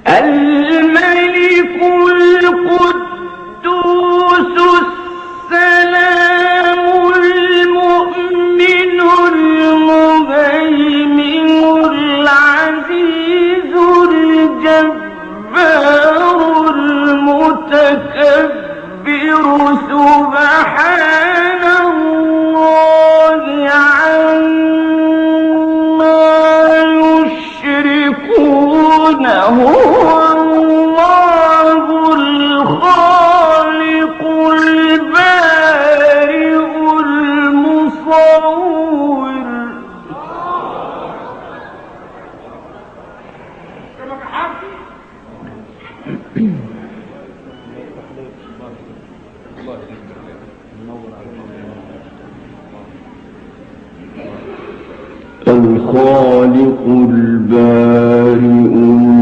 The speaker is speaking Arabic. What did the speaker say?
الملك القدوس السلام المؤمن المهيمن العزيز الجبار المتكبر سبحان الله عما يشركون هو الله الخالق البارئ المصور. الخالق البارئ